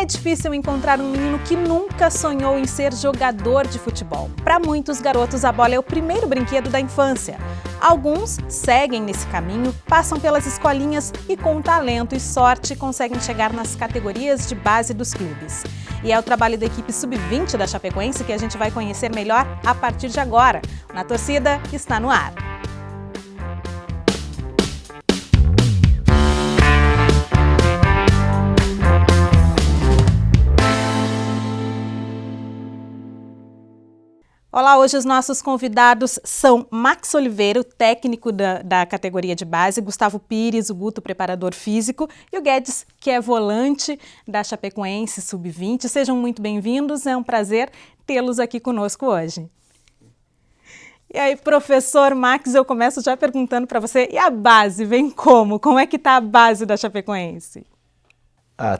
É difícil encontrar um menino que nunca sonhou em ser jogador de futebol. Para muitos garotos, a bola é o primeiro brinquedo da infância. Alguns seguem nesse caminho, passam pelas escolinhas e com talento e sorte conseguem chegar nas categorias de base dos clubes. E é o trabalho da equipe sub-20 da Chapecoense que a gente vai conhecer melhor a partir de agora. Na Torcida está no ar. Olá, hoje os nossos convidados são Max Oliveira, o técnico da categoria de base, Gustavo Pires, o Guto, preparador físico, e o Guedes, que é volante da Chapecoense Sub-20. Sejam muito bem-vindos, é um prazer tê-los aqui conosco hoje. E aí, professor Max, eu começo já perguntando para você, e a base, vem como? Como é que está a base da Chapecoense?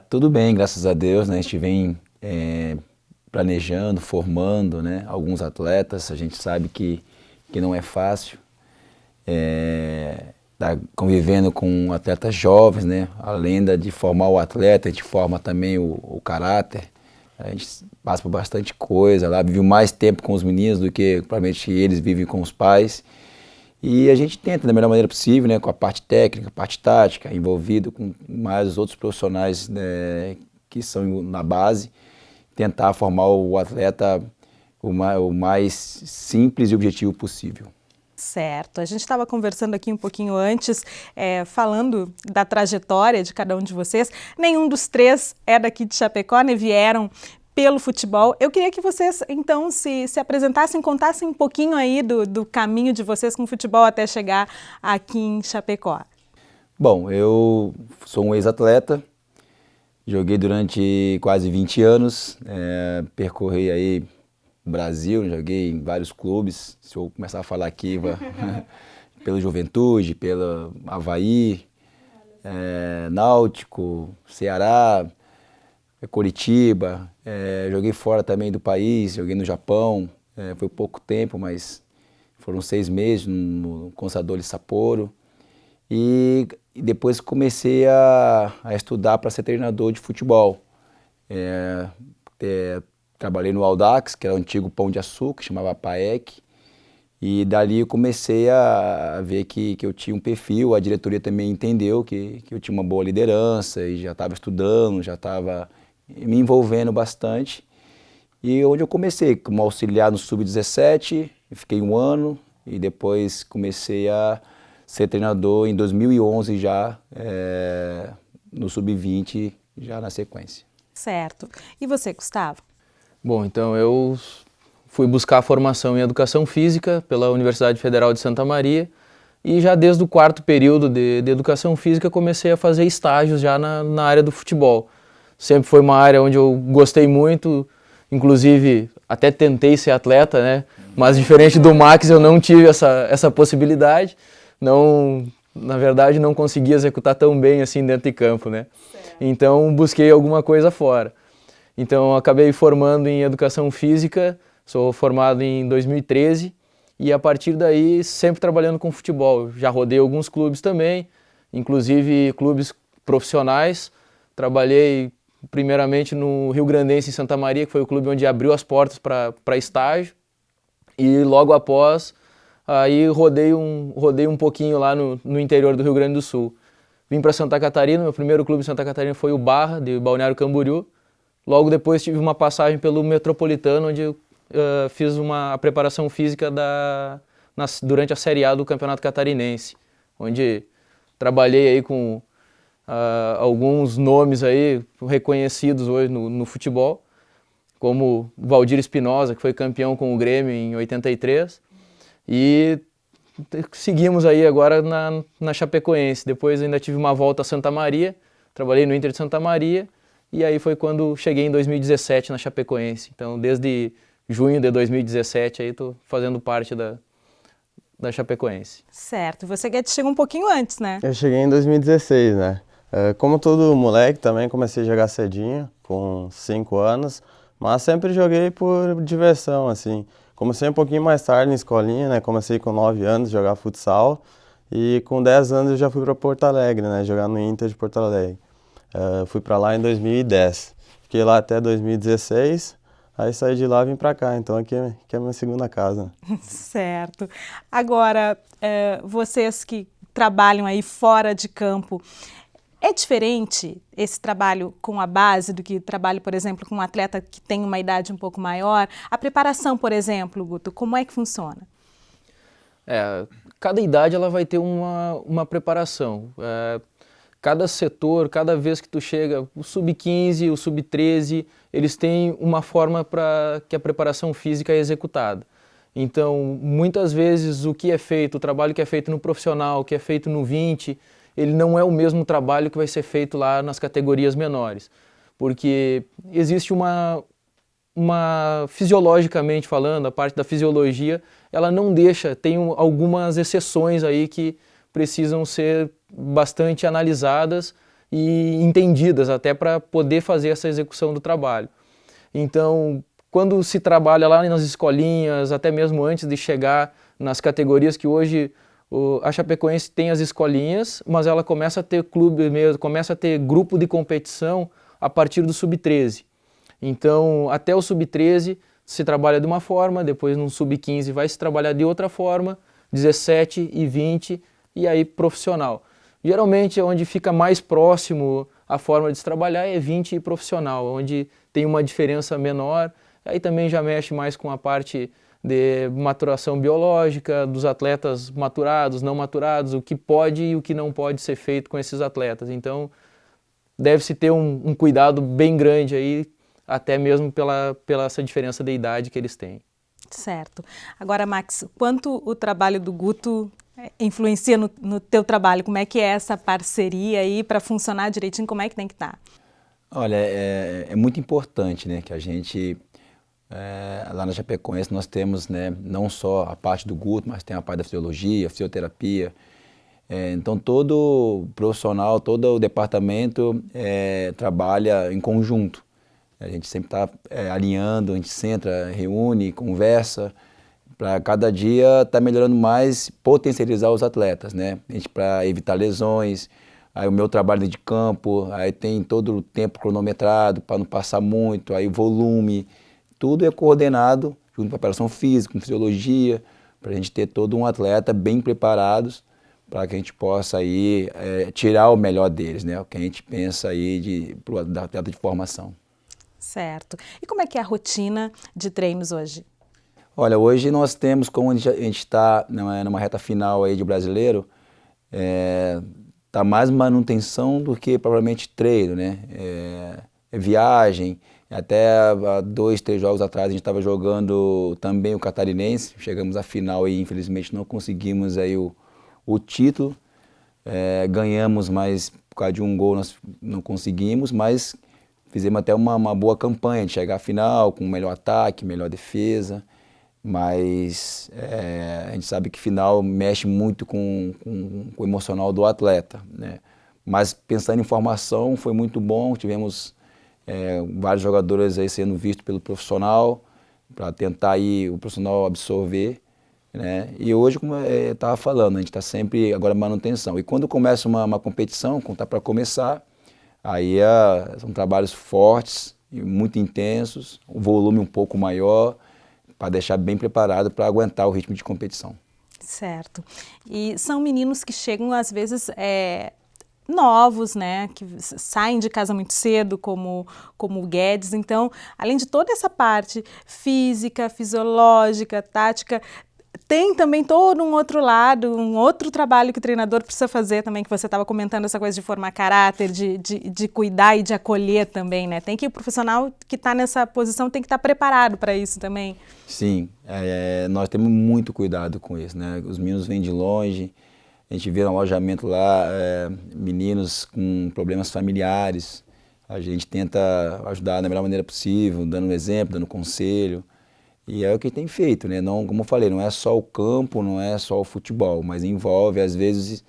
Tudo bem, graças a Deus, né? A gente vem planejando, formando, né, alguns atletas. A gente sabe que não é fácil, tá convivendo com atletas jovens, né? Além de formar o atleta, a gente forma também o caráter. A gente passa por bastante coisa lá, vive mais tempo com os meninos do que provavelmente eles vivem com os pais. E a gente tenta da melhor maneira possível, né, com a parte técnica, parte tática, envolvido com mais os outros profissionais, né, que são na base, tentar formar o atleta o mais simples e objetivo possível. Certo. A gente estava conversando aqui um pouquinho antes, falando da trajetória de cada um de vocês. Nenhum dos três é daqui de Chapecó, né? Vieram pelo futebol. Eu queria que vocês, então, se apresentassem, contassem um pouquinho aí do caminho de vocês com o futebol até chegar aqui em Chapecó. Bom, eu sou um ex-atleta. Joguei durante quase 20 anos, percorri aí o Brasil, joguei em vários clubes. Se eu começar a falar aqui, pelo Juventude, pelo Avaí, Náutico, Ceará, Coritiba, joguei fora também do país, joguei no Japão, foi pouco tempo, mas foram 6 meses no Consadole Sapporo. E depois comecei a estudar para ser treinador de futebol. Trabalhei no Audax, que era o antigo Pão de Açúcar, chamava PAEC. E dali eu comecei a ver que eu tinha um perfil, a diretoria também entendeu que eu tinha uma boa liderança e já estava estudando, já estava me envolvendo bastante. E onde eu comecei como auxiliar no Sub-17, fiquei 1 ano e depois comecei a ser treinador em 2011 já, no Sub-20, já na sequência. Certo. E você, Gustavo? Bom, então eu fui buscar a formação em Educação Física pela Universidade Federal de Santa Maria e já desde o 4º período de Educação Física comecei a fazer estágios já na área do futebol. Sempre foi uma área onde eu gostei muito, inclusive até tentei ser atleta, né? Mas diferente do Max eu não tive essa possibilidade. Não, na verdade, não consegui executar tão bem assim dentro de campo, né? Certo. Então, busquei alguma coisa fora. Então, acabei formando em Educação Física, sou formado em 2013 e a partir daí sempre trabalhando com futebol. Já rodei alguns clubes também, inclusive clubes profissionais. Trabalhei primeiramente no Rio Grandense em Santa Maria, que foi o clube onde abriu as portas para estágio, e logo após aí rodei um pouquinho lá no interior do Rio Grande do Sul. Vim para Santa Catarina, meu primeiro clube em Santa Catarina foi o Barra, de Balneário Camboriú. Logo depois tive uma passagem pelo Metropolitano, onde eu fiz a preparação física durante a Série A do Campeonato Catarinense, onde trabalhei aí com alguns nomes aí reconhecidos hoje no futebol, como o Valdir Espinosa, que foi campeão com o Grêmio em 83, e seguimos aí agora na Chapecoense. Depois ainda tive uma volta a Santa Maria, trabalhei no Inter de Santa Maria, e aí foi quando cheguei em 2017 na Chapecoense. Então desde junho de 2017 aí estou fazendo parte da Chapecoense. Certo, você chegou um pouquinho antes, né? Eu cheguei em 2016, né? Como todo moleque também comecei a jogar cedinho, com 5 anos, mas sempre joguei por diversão, assim. Comecei um pouquinho mais tarde na escolinha, né? Comecei com 9 anos a jogar futsal e com 10 anos eu já fui para Porto Alegre, né? Jogar no Inter de Porto Alegre. Fui para lá em 2010. Fiquei lá até 2016, aí saí de lá e vim para cá, então aqui é a minha segunda casa. Certo. Agora, vocês que trabalham aí fora de campo, é diferente esse trabalho com a base do que trabalho, por exemplo, com um atleta que tem uma idade um pouco maior? A preparação, por exemplo, Guto, como é que funciona? Cada idade ela vai ter uma preparação. Cada setor, cada vez que tu chega, o sub-15, o sub-13, eles têm uma forma para que a preparação física é executada. Então, muitas vezes o que é feito, o trabalho que é feito no profissional, que é feito no 20, ele não é o mesmo trabalho que vai ser feito lá nas categorias menores. Porque existe fisiologicamente falando, a parte da fisiologia, ela não deixa, tem algumas exceções aí que precisam ser bastante analisadas e entendidas até para poder fazer essa execução do trabalho. Então, quando se trabalha lá nas escolinhas, até mesmo antes de chegar nas categorias que hoje a Chapecoense tem as escolinhas, mas ela começa a ter clube mesmo, começa a ter grupo de competição a partir do sub-13. Então, até o sub-13 se trabalha de uma forma, depois no sub-15 vai se trabalhar de outra forma, 17 e 20 e aí profissional. Geralmente onde fica mais próximo a forma de se trabalhar é 20 e profissional, onde tem uma diferença menor, aí também já mexe mais com a parte de maturação biológica, dos atletas maturados, não maturados, o que pode e o que não pode ser feito com esses atletas. Então, deve-se ter um cuidado bem grande aí, até mesmo pela essa diferença de idade que eles têm. Certo. Agora, Max, quanto o trabalho do Guto influencia no teu trabalho? Como é que é essa parceria aí para funcionar direitinho? Como é que tem que estar? Olha, é muito importante, né, que a gente, lá na Chapecoense, nós temos, né, não só a parte do Guto, mas tem a parte da fisiologia, fisioterapia. Então, todo profissional, todo o departamento trabalha em conjunto. A gente sempre está alinhando, a gente senta, reúne, conversa, para cada dia estar melhorando mais, potencializar os atletas, né? A gente para evitar lesões, aí o meu trabalho de campo, aí tem todo o tempo cronometrado para não passar muito, aí o volume, tudo é coordenado junto com a preparação física, com fisiologia, para a gente ter todo um atleta bem preparados para que a gente possa aí tirar o melhor deles, né? O que a gente pensa aí para o atleta de formação. Certo. E como é que é a rotina de treinos hoje? Olha, hoje nós temos, como a gente está numa reta final aí de brasileiro, tá mais manutenção do que provavelmente treino, né? Viagem, até há 2, 3 jogos atrás a gente estava jogando também o Catarinense, chegamos à final e infelizmente não conseguimos aí o título, ganhamos, mas por causa de um gol nós não conseguimos, mas fizemos até uma boa campanha de chegar à final com melhor ataque, melhor defesa, mas a gente sabe que final mexe muito com o emocional do atleta, né? Mas pensando em formação foi muito bom, tivemos vários jogadores aí sendo vistos pelo profissional para tentar aí o profissional absorver, né? E hoje, como eu estava falando, a gente está sempre agora manutenção. E quando começa uma competição, quando está para começar, aí são trabalhos fortes e muito intensos, o volume um pouco maior, para deixar bem preparado para aguentar o ritmo de competição. Certo. E são meninos que chegam, às vezes, novos, né, que saem de casa muito cedo, como o Guedes. Então, além de toda essa parte física, fisiológica, tática, tem também todo um outro lado, um outro trabalho que o treinador precisa fazer também, que você estava comentando, essa coisa de formar caráter, de cuidar e de acolher também, né? Tem que o profissional que está nessa posição tem que estar preparado para isso também. Sim, nós temos muito cuidado com isso, né? Os meninos vêm de longe, a gente vê no alojamento lá meninos com problemas familiares, a gente tenta ajudar da melhor maneira possível, dando um exemplo, dando conselho. E é o que tem feito, né? Não, como eu falei, não é só o campo, não é só o futebol, mas envolve, às vezes,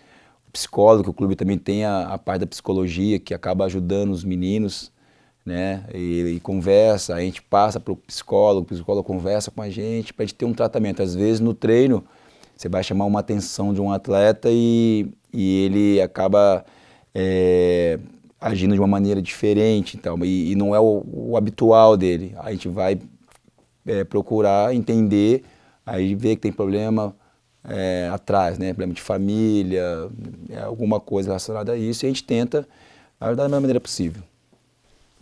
o psicólogo, que o clube também tem a parte da psicologia, que acaba ajudando os meninos, né? E conversa, a gente passa para o psicólogo conversa com a gente para a gente ter um tratamento. Às vezes, no treino, você vai chamar uma atenção de um atleta e ele acaba agindo de uma maneira diferente, então, e não é o habitual dele. A gente vai procurar entender, aí ver que tem problema atrás, né? Problema de família, alguma coisa relacionada a isso, e a gente tenta ajudar da melhor maneira possível.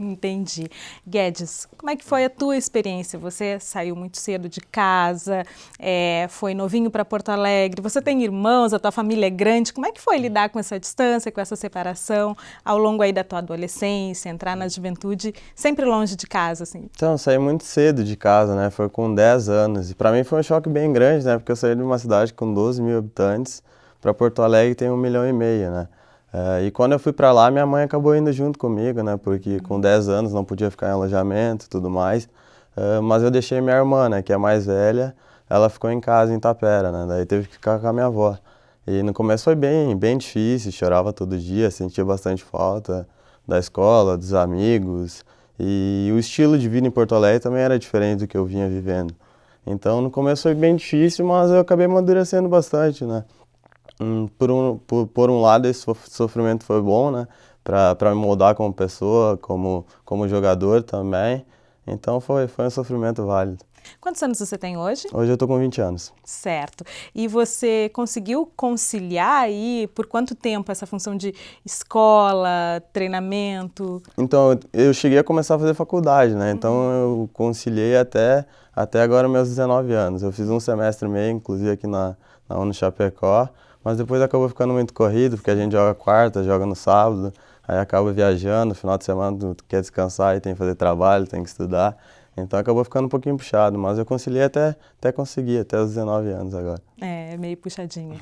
Entendi. Guedes, como é que foi a tua experiência? Você saiu muito cedo de casa, foi novinho para Porto Alegre, você tem irmãos, a tua família é grande. Como é que foi lidar com essa distância, com essa separação ao longo aí da tua adolescência, entrar na juventude, sempre longe de casa, assim? Então, eu saí muito cedo de casa, né? Foi com 10 anos. E para mim foi um choque bem grande, né? Porque eu saí de uma cidade com 12 mil habitantes para Porto Alegre tem 1,5 milhão, né? E quando eu fui para lá, minha mãe acabou indo junto comigo, né? Porque com 10 anos não podia ficar em alojamento e tudo mais. Mas eu deixei minha irmã, né? Que é mais velha, ela ficou em casa em Tapera, né? Daí teve que ficar com a minha avó. E no começo foi bem difícil, chorava todo dia, sentia bastante falta da escola, dos amigos. E o estilo de vida em Porto Alegre também era diferente do que eu vinha vivendo. Então no começo foi bem difícil, mas eu acabei amadurecendo bastante, né? Por um lado, esse sofrimento foi bom, né? Para me moldar como pessoa, como jogador também. Então foi um sofrimento válido. Quantos anos você tem hoje? Hoje eu tô com 20 anos. Certo. E você conseguiu conciliar aí por quanto tempo essa função de escola, treinamento? Então eu cheguei a começar a fazer faculdade, né? Então eu conciliei até agora meus 19 anos. Eu fiz um semestre e meio, inclusive aqui na UNO Chapecó. Mas depois acabou ficando muito corrido, porque a gente joga quarta, joga no sábado, aí acaba viajando, no final de semana tu quer descansar e tem que fazer trabalho, tem que estudar. Então acabou ficando um pouquinho puxado, mas eu conciliei até conseguir, até os 19 anos agora. Meio puxadinho.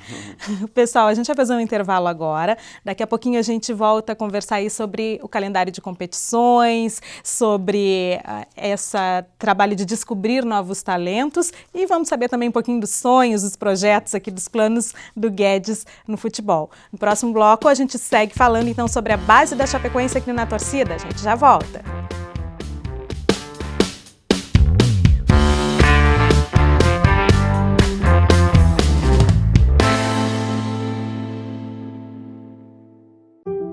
Pessoal, a gente vai fazer um intervalo agora. Daqui a pouquinho a gente volta a conversar aí sobre o calendário de competições, sobre esse trabalho de descobrir novos talentos e vamos saber também um pouquinho dos sonhos, dos projetos aqui, dos planos do Guedes no futebol. No próximo bloco a gente segue falando então sobre a base da Chapecoense aqui na torcida. A gente já volta.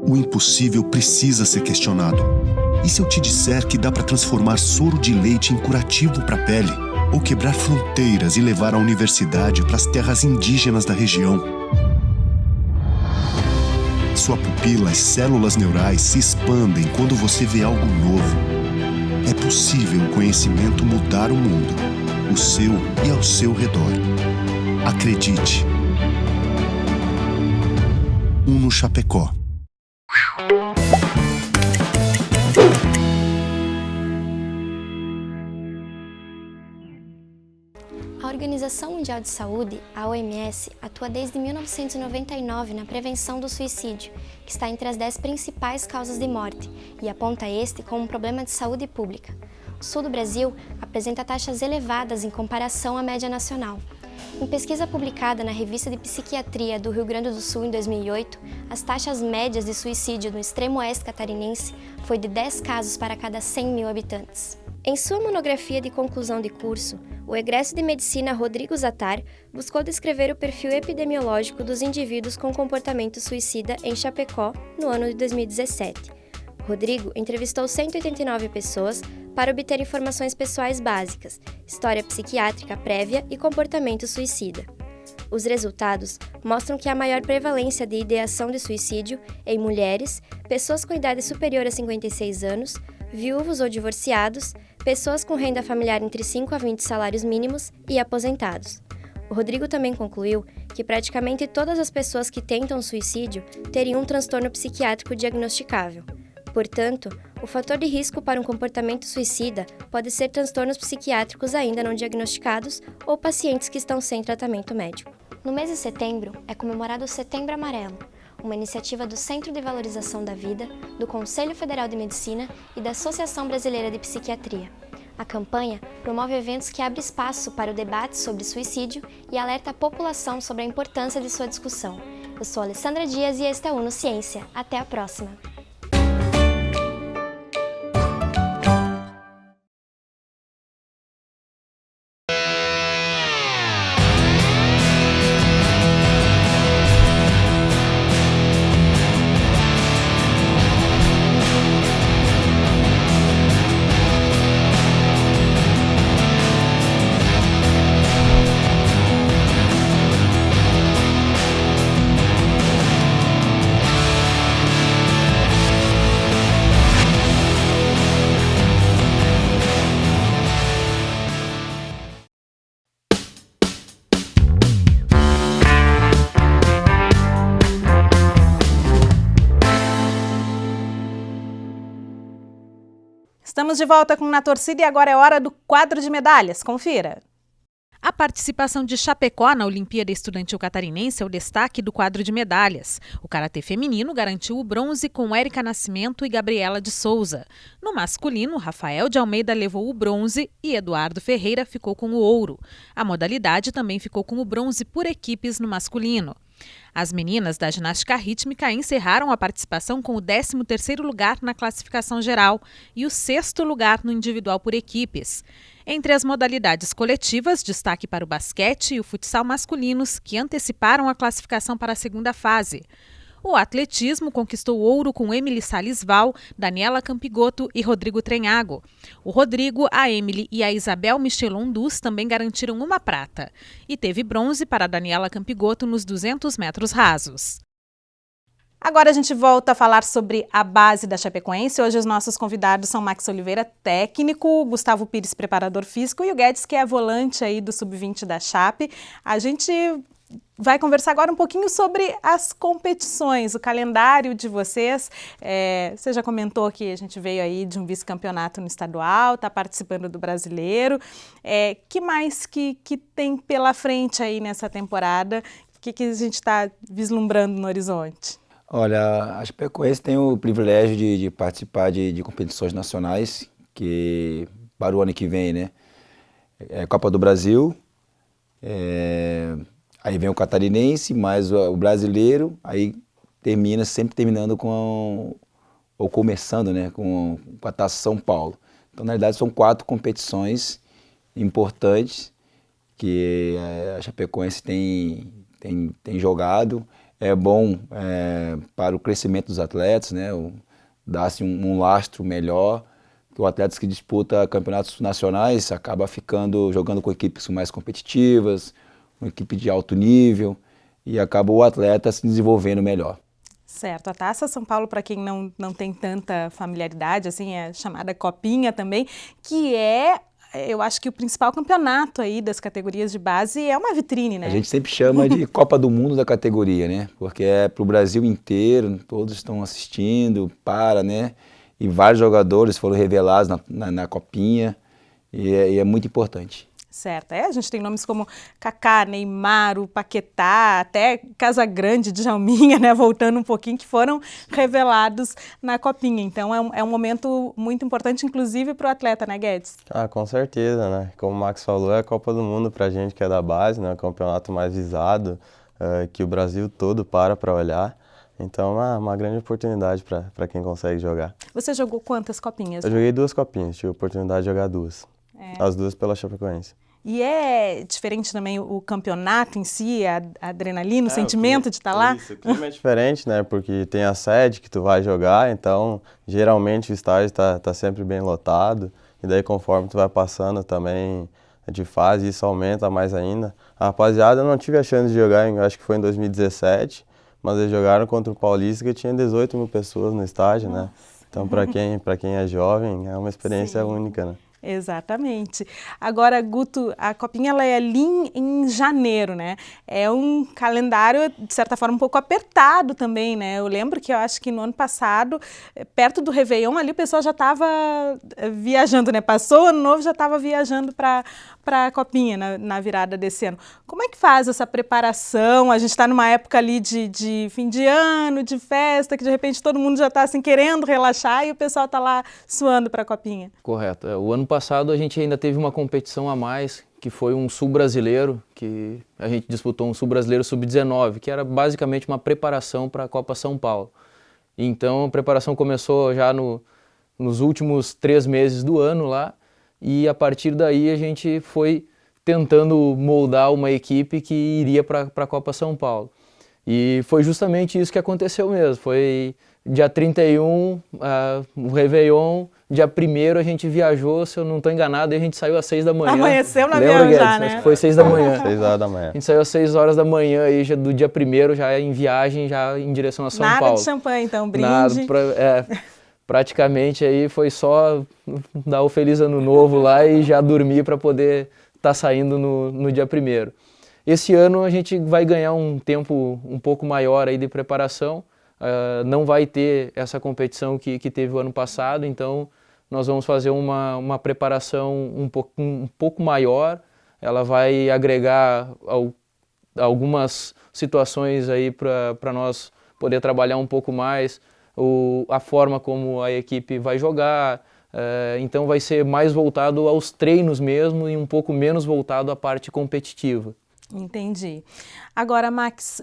O impossível precisa ser questionado. E se eu te disser que dá para transformar soro de leite em curativo para a pele? Ou quebrar fronteiras e levar a universidade para as terras indígenas da região? Sua pupila e células neurais se expandem quando você vê algo novo. É possível o conhecimento mudar o mundo, o seu e ao seu redor. Acredite. UNO Chapecó. A Organização Mundial de Saúde, a OMS, atua desde 1999 na prevenção do suicídio, que está entre as 10 principais causas de morte, e aponta este como um problema de saúde pública. O sul do Brasil apresenta taxas elevadas em comparação à média nacional. Em pesquisa publicada na Revista de Psiquiatria do Rio Grande do Sul em 2008, as taxas médias de suicídio no extremo oeste catarinense foi de 10 casos para cada 100 mil habitantes. Em sua monografia de conclusão de curso, o egresso de medicina Rodrigo Zattar buscou descrever o perfil epidemiológico dos indivíduos com comportamento suicida em Chapecó no ano de 2017. Rodrigo entrevistou 189 pessoas para obter informações pessoais básicas, história psiquiátrica prévia e comportamento suicida. Os resultados mostram que há maior prevalência de ideação de suicídio em mulheres, pessoas com idade superior a 56 anos, viúvos ou divorciados, pessoas com renda familiar entre 5 a 20 salários mínimos e aposentados. O Rodrigo também concluiu que praticamente todas as pessoas que tentam suicídio teriam um transtorno psiquiátrico diagnosticável. Portanto, o fator de risco para um comportamento suicida pode ser transtornos psiquiátricos ainda não diagnosticados ou pacientes que estão sem tratamento médico. No mês de setembro é comemorado o Setembro Amarelo, uma iniciativa do Centro de Valorização da Vida, do Conselho Federal de Medicina e da Associação Brasileira de Psiquiatria. A campanha promove eventos que abrem espaço para o debate sobre suicídio e alerta a população sobre a importância de sua discussão. Eu sou Alessandra Dias e este é o UNO Ciência. Até a próxima! Estamos de volta com Na Torcida e agora é hora do quadro de medalhas. Confira. A participação de Chapecó na Olimpíada Estudantil Catarinense é o destaque do quadro de medalhas. O karatê feminino garantiu o bronze com Érica Nascimento e Gabriela de Souza. No masculino, Rafael de Almeida levou o bronze e Eduardo Ferreira ficou com o ouro. A modalidade também ficou com o bronze por equipes no masculino. As meninas da ginástica rítmica encerraram a participação com o 13º lugar na classificação geral e o 6º lugar no individual por equipes. Entre as modalidades coletivas, destaque para o basquete e o futsal masculinos, que anteciparam a classificação para a segunda fase. O atletismo conquistou ouro com Emily Salisval, Daniela Campigoto e Rodrigo Trenhago. O Rodrigo, a Emily e a Isabel Michelon Dus também garantiram uma prata. E teve bronze para a Daniela Campigoto nos 200 metros rasos. Agora a gente volta a falar sobre a base da Chapecoense. Hoje os nossos convidados são Max Oliveira, técnico, Gustavo Pires, preparador físico, e o Guedes, que é volante aí do Sub-20 da Chape. A gente vai conversar agora um pouquinho sobre as competições, o calendário de vocês. Você já comentou que a gente veio aí de um vice-campeonato no estadual, está participando do brasileiro. Que mais que tem pela frente aí nessa temporada? O que a gente está vislumbrando no horizonte? Olha, a Chapecoense tem o privilégio de participar de competições nacionais, que para o ano que vem, né? Copa do Brasil, aí vem o catarinense, mais o brasileiro, aí sempre terminando ou começando, né, com a Taça São Paulo. Então, na verdade, são 4 competições importantes que a Chapecoense tem jogado. É bom para o crescimento dos atletas, né, dá-se um lastro melhor. O atleta que disputa campeonatos nacionais acaba jogando com equipes mais competitivas, uma equipe de alto nível, e acaba o atleta se desenvolvendo melhor. Certo. A Taça São Paulo, para quem não tem tanta familiaridade, assim, é chamada Copinha também, que eu acho que o principal campeonato aí das categorias de base é uma vitrine, né? A gente sempre chama de Copa do Mundo da categoria, né? Porque é para o Brasil inteiro, todos estão assistindo, né? E vários jogadores foram revelados na Copinha, e é muito importante. Certo. A gente tem nomes como Kaká, Neymar, o Paquetá, até Casagrande, Djalminha, né, voltando um pouquinho, que foram revelados na Copinha. Então é um momento muito importante, inclusive para o atleta, né, Guedes? Com certeza, né? Como o Max falou, é a Copa do Mundo pra gente que é da base, né? O campeonato mais visado, que o Brasil todo para olhar. Então é uma grande oportunidade para quem consegue jogar. Você jogou quantas copinhas? Eu joguei 2 copinhas, tive a oportunidade de jogar 2. As 2 pela Chapecoense. E é diferente também o campeonato em si, a adrenalina, o sentimento de estar lá? Isso, o clima é diferente, né? Porque tem a sede que tu vai jogar, então geralmente o estádio tá sempre bem lotado. E daí conforme tu vai passando também de fase, isso aumenta mais ainda. A rapaziada, eu não tive a chance de jogar, eu acho que foi em 2017, mas eles jogaram contra o Paulista, que tinha 18 mil pessoas no estádio, né? Então para quem é jovem, é uma experiência única, né? Exatamente. Agora, Guto, a Copinha ela é ali em janeiro, né? É um calendário, de certa forma, um pouco apertado também, né? Eu lembro que eu acho que no ano passado, perto do Réveillon, ali o pessoal já estava viajando, né? Passou o ano novo, já estava viajando para a Copinha na virada desse ano. Como é que faz essa preparação? A gente está numa época ali de fim de ano, de festa, que de repente todo mundo já está assim, querendo relaxar e o pessoal está lá suando para a Copinha. Correto. O ano passado a gente ainda teve uma competição a mais, que foi um sul-brasileiro, que a gente disputou um sul-brasileiro sub-19, que era basicamente uma preparação para a Copa São Paulo. Então a preparação começou já nos últimos 3 meses do ano lá, e a partir daí a gente foi tentando moldar uma equipe que iria para a Copa São Paulo. E foi justamente isso que aconteceu mesmo. Foi dia 31, o Réveillon, dia 1º a gente viajou, se eu não estou enganado, e a gente saiu às 6 da manhã. Amanheceu na avião já, né? Acho que foi 6 da manhã. 6 horas da manhã. A gente saiu às 6 horas da manhã aí, já do dia 1º, já em viagem, já em direção a São Paulo. Nada de champanhe, então, brinde. Praticamente aí foi só dar o Feliz Ano Novo lá e já dormir para poder estar saindo no dia 1º. Esse ano a gente vai ganhar um tempo um pouco maior aí de preparação, não vai ter essa competição que teve o ano passado, então nós vamos fazer uma preparação um pouco maior, ela vai agregar algumas situações aí para nós poder trabalhar um pouco mais, a forma como a equipe vai jogar, então vai ser mais voltado aos treinos mesmo e um pouco menos voltado à parte competitiva. Entendi. Agora, Max,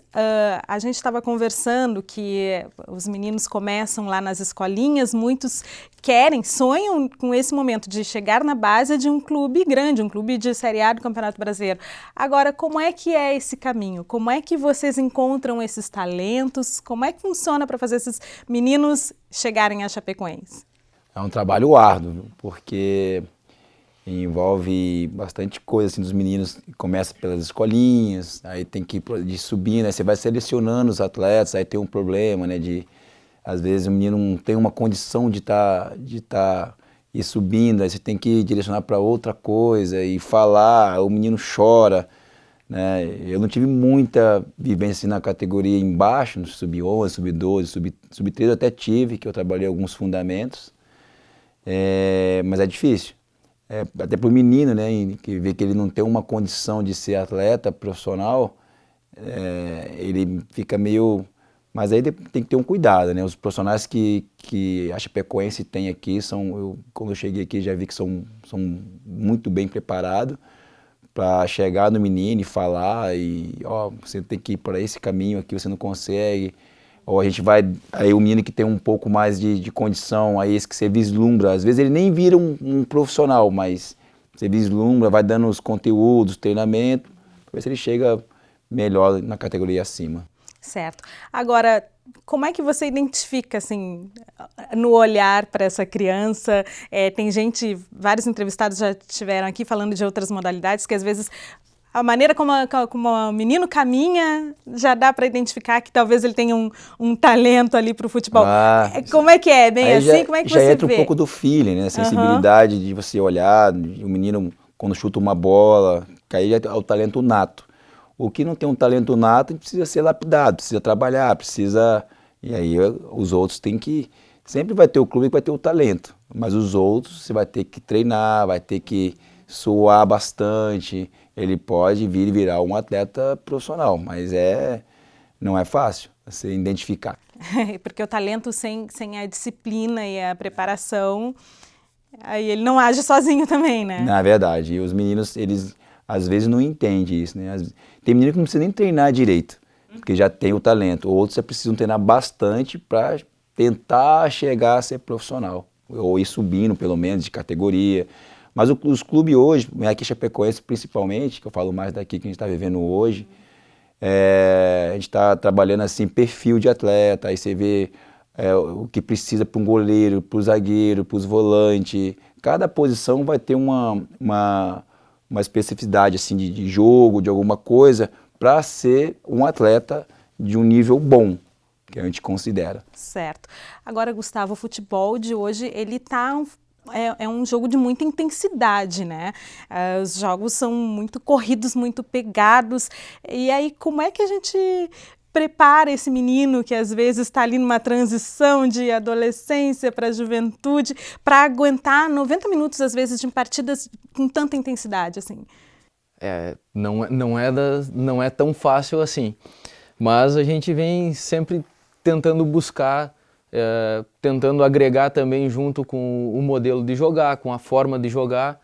a gente estava conversando que os meninos começam lá nas escolinhas, muitos sonham com esse momento de chegar na base de um clube grande, um clube de Série A do Campeonato Brasileiro. Agora, como é que é esse caminho? Como é que vocês encontram esses talentos? Como é que funciona para fazer esses meninos chegarem à Chapecoense? É um trabalho árduo, porque envolve bastante coisa assim, dos meninos. Começa pelas escolinhas, aí tem que ir subindo, aí você vai selecionando os atletas, aí tem um problema, né, às vezes o menino não tem uma condição de ir subindo, aí você tem que direcionar para outra coisa e falar, o menino chora, né? Eu não tive muita vivência assim, na categoria embaixo, no sub-11, sub-12, sub-13 eu até tive, que eu trabalhei alguns fundamentos, mas é difícil. Até para o menino, né, que vê que ele não tem uma condição de ser atleta profissional, ele fica meio... Mas aí tem que ter um cuidado, né? Os profissionais que a Chapecoense tem aqui, quando eu cheguei aqui já vi que são muito bem preparados para chegar no menino e falar, você tem que ir para esse caminho aqui, você não consegue. Ou a gente vai, aí o menino que tem um pouco mais de condição, aí esse que você vislumbra, às vezes ele nem vira um profissional, mas você vislumbra, vai dando os conteúdos, treinamento, para ver se ele chega melhor na categoria acima. Certo. Agora, como é que você identifica, assim, no olhar para essa criança? Tem vários entrevistados já estiveram aqui falando de outras modalidades, que às vezes a maneira como o menino caminha já dá para identificar que talvez ele tenha um talento ali para o futebol. Como é que é? Bem assim? Como é que você vê? Já entra um pouco do feeling, né? A sensibilidade de você olhar, o menino quando chuta uma bola, que aí é o talento nato. O que não tem um talento nato precisa ser lapidado, precisa trabalhar, E aí os outros têm que... Sempre vai ter o clube que vai ter o talento, mas os outros você vai ter que treinar, vai ter que suar bastante. Ele pode vir e virar um atleta profissional, mas não é fácil você identificar. Porque o talento sem a disciplina e a preparação, aí ele não age sozinho também, né? Na verdade, e os meninos, eles às vezes não entendem isso, né? Tem menino que não precisa nem treinar direito, porque já tem o talento. Outros já precisam treinar bastante para tentar chegar a ser profissional, ou ir subindo pelo menos de categoria. Mas os clubes hoje, aqui em Chapecoense principalmente, que eu falo mais daqui que a gente está vivendo hoje, a gente está trabalhando assim, perfil de atleta, aí você vê o que precisa para um goleiro, para o zagueiro, para os volantes. Cada posição vai ter uma especificidade assim, de jogo, de alguma coisa, para ser um atleta de um nível bom, que a gente considera. Certo. Agora, Gustavo, o futebol de hoje, ele é um jogo de muita intensidade, né? Os jogos são muito corridos, muito pegados. E aí, como é que a gente prepara esse menino que às vezes está ali numa transição de adolescência para a juventude para aguentar 90 minutos, às vezes, de partidas com tanta intensidade, assim? Não é tão fácil assim, mas a gente vem sempre tentando buscar, tentando agregar também junto com o modelo de jogar, com a forma de jogar,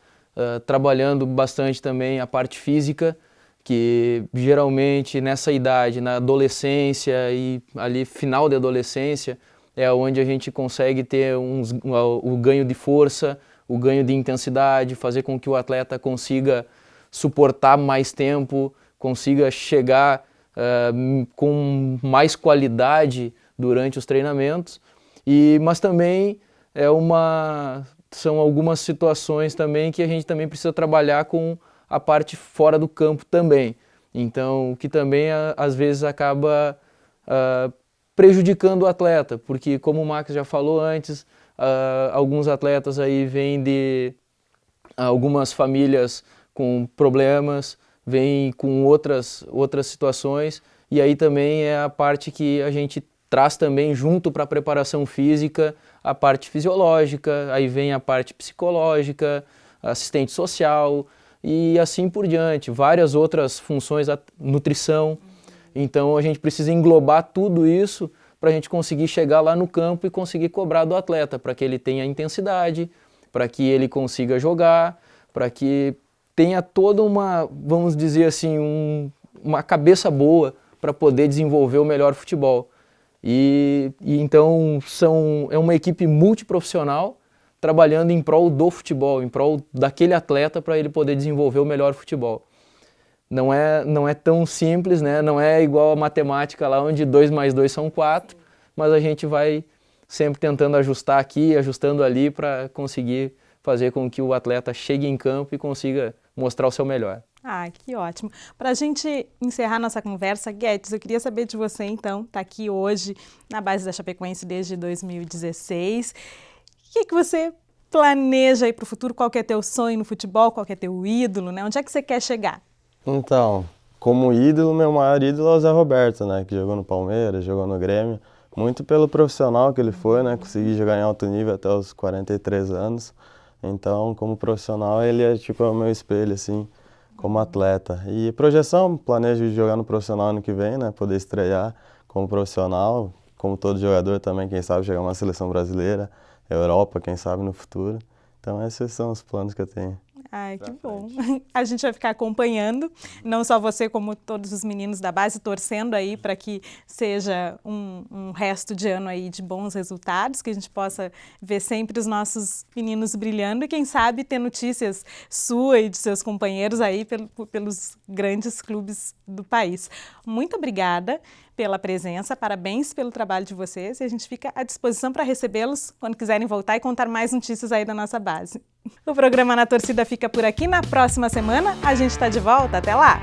trabalhando bastante também a parte física, que geralmente nessa idade, na adolescência e ali final de adolescência, é onde a gente consegue ter o ganho de força, o ganho de intensidade, fazer com que o atleta consiga suportar mais tempo, consiga chegar com mais qualidade durante os treinamentos, mas também são algumas situações também que a gente também precisa trabalhar com a parte fora do campo também. Então, que também às vezes acaba prejudicando o atleta, porque como o Max já falou antes, alguns atletas aí vêm de algumas famílias com problemas, vêm com outras situações, e aí também é a parte que a gente traz também junto para a preparação física a parte fisiológica, aí vem a parte psicológica, assistente social e assim por diante, várias outras funções, a nutrição. Então a gente precisa englobar tudo isso para a gente conseguir chegar lá no campo e conseguir cobrar do atleta, para que ele tenha intensidade, para que ele consiga jogar, para que tenha toda uma, vamos dizer assim, uma cabeça boa para poder desenvolver o melhor futebol. E então é uma equipe multiprofissional trabalhando em prol do futebol, em prol daquele atleta para ele poder desenvolver o melhor futebol. Não é tão simples, né? Não é igual a matemática lá onde 2 mais 2 são 4, mas a gente vai sempre tentando ajustar aqui, ajustando ali para conseguir fazer com que o atleta chegue em campo e consiga mostrar o seu melhor. Ah, que ótimo. Para a gente encerrar nossa conversa, Guedes, eu queria saber de você então, está aqui hoje na base da Chapecoense desde 2016. O que você planeja aí para o futuro? Qual que é teu sonho no futebol? Qual que é teu ídolo, né? Onde é que você quer chegar? Então, como ídolo, meu maior ídolo é o Zé Roberto, né? Que jogou no Palmeiras, jogou no Grêmio. Muito pelo profissional que ele foi, né? Consegui jogar em alto nível até os 43 anos. Então, como profissional, ele é tipo o meu espelho, assim, como atleta. E projeção, planejo jogar no profissional ano que vem, né? Poder estrear como profissional, como todo jogador também, quem sabe chegar uma seleção brasileira, Europa, quem sabe no futuro. Então, esses são os planos que eu tenho. Ai, que bom. A gente vai ficar acompanhando, não só você, como todos os meninos da base, torcendo aí para que seja um resto de ano aí de bons resultados, que a gente possa ver sempre os nossos meninos brilhando e, quem sabe, ter notícias sua e de seus companheiros aí pelos grandes clubes do país. Muito obrigada pela presença, parabéns pelo trabalho de vocês e a gente fica à disposição para recebê-los quando quiserem voltar e contar mais notícias aí da nossa base. O programa Na Torcida fica por aqui. Na próxima semana a gente está de volta. Até lá!